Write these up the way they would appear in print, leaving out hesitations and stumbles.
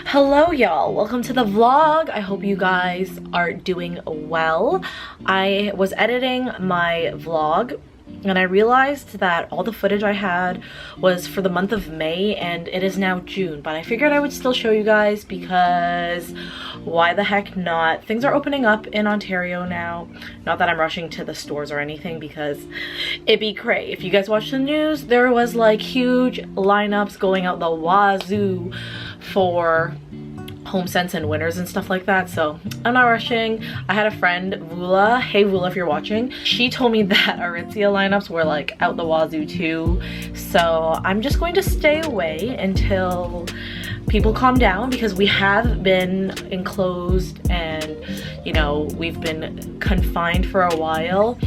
Hello y'all, welcome to the vlog. I hope you guys are doing well. I was editing my vlog and I realized that all the footage I had was for the month of May and it is now June, but I figured I would still show you guys because why the heck not? Things are opening up in Ontario now. Not that I'm rushing to the stores or anything because it'd be cray. If you guys watch the news, there was like huge lineups going out the wazoo for HomeSense and Winners and stuff like that, so I'm not rushing. I had a friend, Vula, hey Vula if you're watching, she told me that Aritzia lineups were like out the wazoo too, so I'm just going to stay away until people calm down because we have been enclosed and you know we've been confined for a while,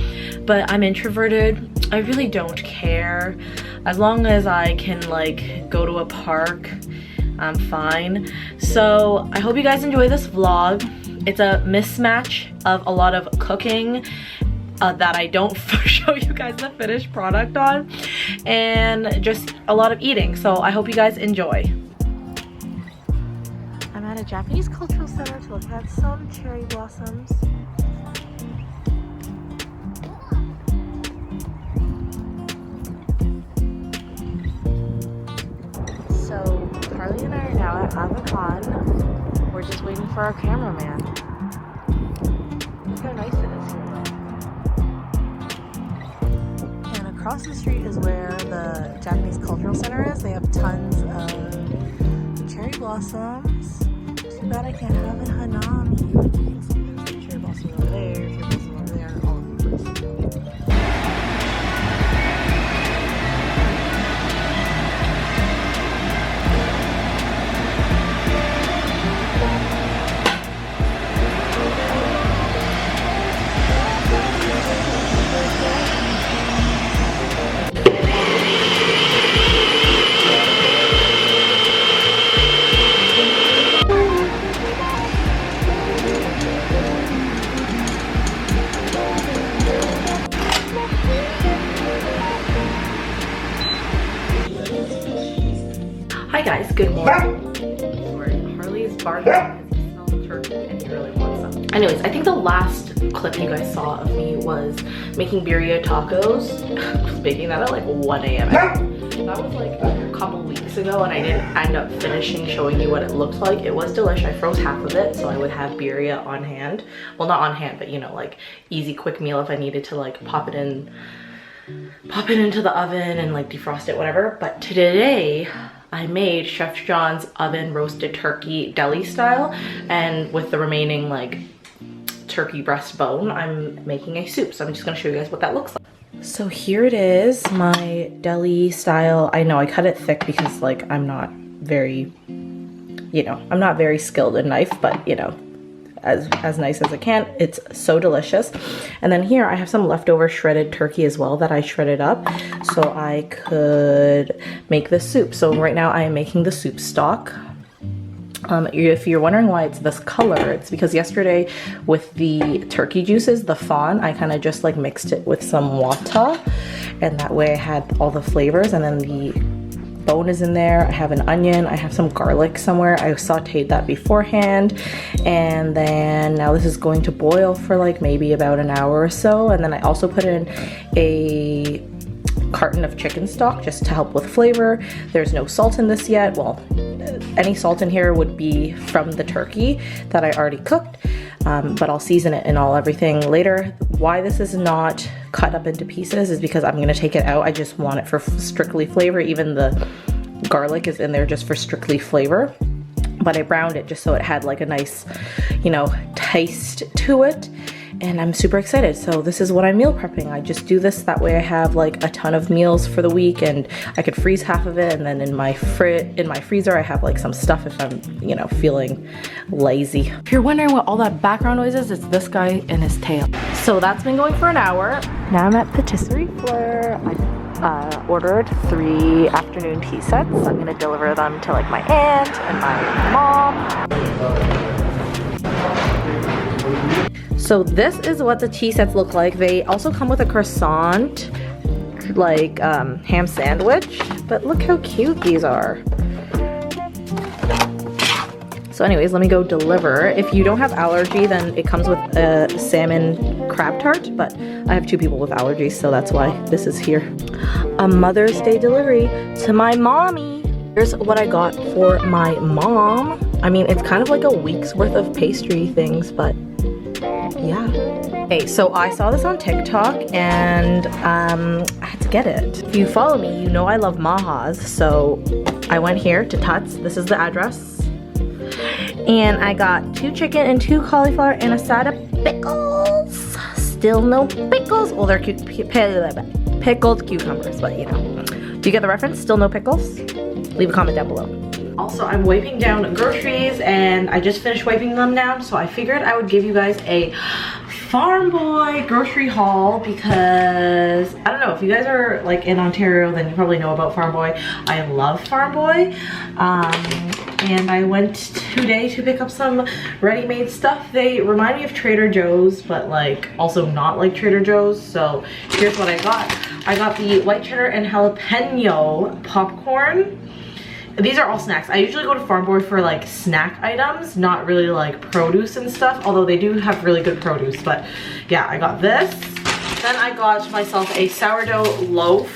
but I'm introverted. I really don't care as long as I can like go to a park. I'm fine. So I hope you guys enjoy this vlog. It's a mismatch of a lot of cooking that I don't show you guys the finished product on, and just a lot of eating. So I hope you guys enjoy. I'm at a Japanese cultural center to look at some cherry blossoms. So Carly and I are now at Afri-can. We're just waiting for our cameraman. Look how nice it is here. And across the street is where the Japanese Cultural Center is. They have tons of cherry blossoms. Too bad I can't have a hanami. You can see there's cherry blossoms over there, cherry blossoms over there, all over the place. Hi guys, good morning. Sorry, Harley's barking because he smells a turkey and he really wants some. Anyways, I think the last clip you guys saw of me was making birria tacos. I was making that at like 1 a.m. That was like a couple weeks ago and I didn't end up finishing showing you what it looked like. It was delicious. I froze half of it so I would have birria on hand. Well, not on hand, but you know, like easy quick meal if I needed to like pop it into the oven and like defrost it, whatever. But today I made Chef John's oven roasted turkey deli style, and with the remaining like turkey breast bone, I'm making a soup. So I'm just gonna show you guys what that looks like. So here it is, my deli style. I know I cut it thick because like I'm not very, you know, I'm not very skilled in knife, but you know, as nice as I can. It's so delicious. And then here I have some leftover shredded turkey as well that I shredded up so I could make this soup. So right now I am making the soup stock. If you're wondering why it's this color, it's because yesterday with the turkey juices, the fawn, I kind of just like mixed it with some water, and that way I had all the flavors. And then the bone is in there. I have an onion, I have some garlic somewhere. I sauteed that beforehand, and then now this is going to boil for like maybe about an hour or so. And then I also put in a carton of chicken stock just to help with flavor. There's no salt in this yet. Well, any salt in here would be from the turkey that I already cooked, but I'll season it and everything later. Why this is not cut up into pieces is because I'm gonna take it out. I just want it for strictly flavor. Even the garlic is in there just for strictly flavor, but I browned it just so it had like a nice, you know, taste to it. And I'm super excited. So this is what I'm meal prepping. I just do this, that way I have like a ton of meals for the week, and I could freeze half of it, and then in my freezer I have like some stuff if I'm, you know, feeling lazy. If you're wondering what all that background noise is, it's this guy and his tail. So that's been going for an hour. Now I'm at PATISSERIE FLEUR. I ordered 3 afternoon tea sets. I'm gonna deliver them to like my aunt and my mom. So this is what the tea sets look like. They also come with a croissant, like ham sandwich, but look how cute these are. So anyways, let me go deliver. If you don't have allergy, then it comes with a salmon crab tart, but I have 2 people with allergies, so that's why this is here. A Mother's Day delivery to my mommy. Here's what I got for my mom. I mean, it's kind of like a week's worth of pastry things, but yeah. Okay, so I saw this on TikTok and I had to get it. If you follow me, you know I love Maha's, so I went here to TUTS. This is the address. And I got 2 chicken and 2 cauliflower and a side of pickles. Still no pickles. Well, they're pickled cucumbers, but you know. Do you get the reference? Still no pickles? Leave a comment down below. Also, I'm wiping down groceries and I just finished wiping them down, so I figured I would give you guys a Farm Boy grocery haul because I don't know if you guys are like in Ontario, then you probably know about Farm Boy. I love Farm Boy, and I went today to pick up some ready-made stuff. They remind me of Trader Joe's, but like also not like Trader Joe's. So here's what I got. I got the white cheddar and jalapeno popcorn. These are all snacks. I usually go to Farm Boy for like snack items, not really like produce and stuff, although they do have really good produce. But yeah, I got this. Then I got myself a sourdough loaf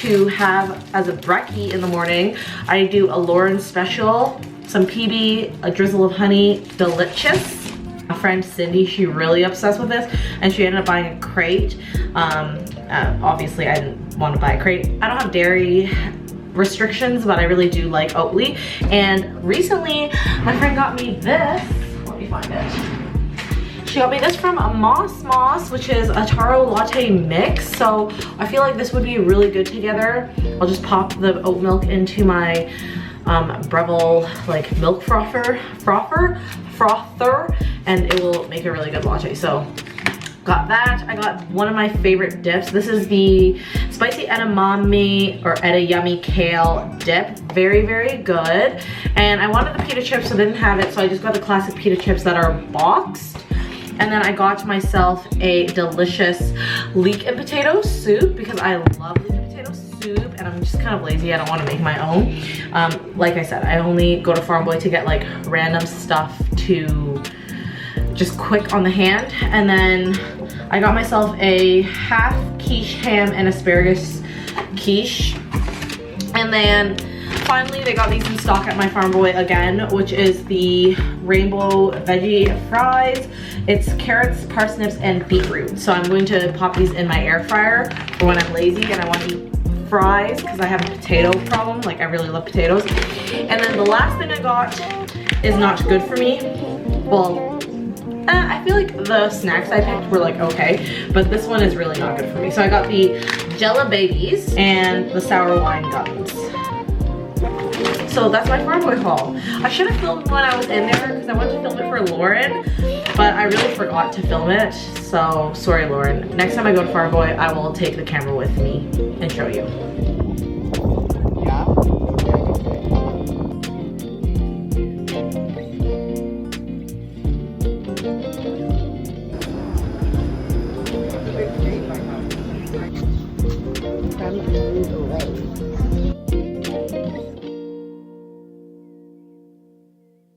to have as a brekkie in the morning. I do a Lauren special, some PB, a drizzle of honey, delicious. My friend Cindy, she really obsessed with this and she ended up buying a crate. Obviously I didn't want to buy a crate. I don't have dairy restrictions, but I really do like Oatly. And recently my friend got me this. Let me find it. She got me this from Moss, which is a taro latte mix. So I feel like this would be really good together. I'll just pop the oat milk into my Breville like milk frother, and it will make a really good latte. So got that. I got one of my favorite dips. This is the spicy edamame or yummy kale dip. Very, very good. And I wanted the pita chips, so I didn't have it, so I just got the classic pita chips that are boxed. And then I got myself a delicious leek and potato soup because I love leek and potato soup and I'm just kind of lazy. I don't want to make my own. Like I said, I only go to Farm Boy to get like random stuff to just quick on the hand. And then I got myself a half quiche ham and asparagus quiche. And then finally they got these in stock at my Farm Boy again, which is the rainbow veggie fries. It's carrots, parsnips, and beetroot. So I'm going to pop these in my air fryer for when I'm lazy and I want to eat fries because I have a potato problem. Like I really love potatoes. And then the last thing I got is not good for me. Well, I feel like the snacks I picked were like okay, but this one is really not good for me. So I got the Jella Babies and the sour wine gums. So that's my Farm Boy haul. I should have filmed when I was in there because I wanted to film it for Lauren, but I really forgot to film it. So sorry, Lauren. Next time I go to Farm Boy, I will take the camera with me and show you.